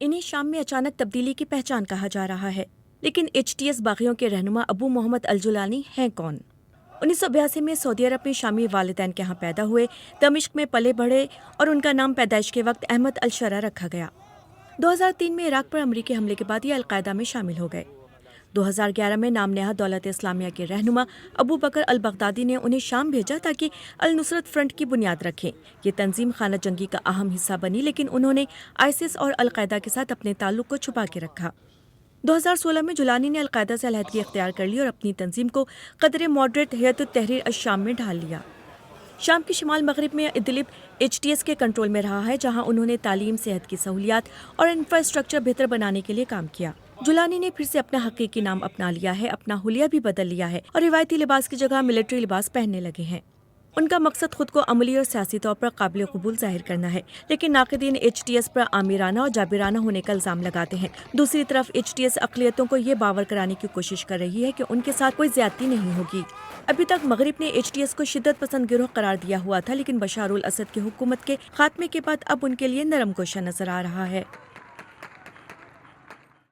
انہیں شام میں اچانک تبدیلی کی پہچان کہا جا رہا ہے، لیکن HTS باغیوں کے رہنما ابو محمد الجولانی ہیں کون؟ 1982 میں سعودی عرب میں شامی والدین کے ہاں پیدا ہوئے، دمشق میں پلے بڑھے اور ان کا نام پیدائش کے وقت احمد الشرع رکھا گیا۔ 2003 میں عراق پر امریکی حملے کے بعد یہ القاعدہ میں شامل ہو گئے۔ 2011 میں نام نہاد دولت اسلامیہ کے رہنما ابو بکر البغدادی نے انہیں شام بھیجا تاکہ النصرت فرنٹ کی بنیاد رکھیں۔ یہ تنظیم خانہ جنگی کا اہم حصہ بنی، لیکن انہوں نے ISIS اور القاعدہ کے ساتھ اپنے تعلق کو چھپا کے رکھا۔ 2016 میں جولانی نے القاعدہ سے علیحدگی اختیار کر لی اور اپنی تنظیم کو قدرے ماڈریٹ ہیئت التحریر الشام میں ڈھال لیا۔ شام کے شمال مغرب میں ادلب HTS کے کنٹرول میں رہا ہے، جہاں انہوں نے تعلیم، صحت کی سہولیات اور انفراسٹرکچر بہتر بنانے کے لیے کام کیا۔ جولانی نے پھر سے اپنا حقیقی نام اپنا لیا ہے، اپنا حلیہ بھی بدل لیا ہے اور روایتی لباس کی جگہ ملٹری لباس پہننے لگے ہیں۔ ان کا مقصد خود کو عملی اور سیاسی طور پر قابل قبول ظاہر کرنا ہے، لیکن ناقدین HTS پر آمیرانہ اور جابرانہ ہونے کا الزام لگاتے ہیں۔ دوسری طرف HTS اقلیتوں کو یہ باور کرانے کی کوشش کر رہی ہے کہ ان کے ساتھ کوئی زیادتی نہیں ہوگی۔ ابھی تک مغرب نے HTS کو شدت پسند گروہ قرار دیا ہوا تھا، لیکن بشار الاسد کی حکومت کے خاتمے کے بعد اب ان کے لیے نرم گوشہ نظر آ رہا ہے۔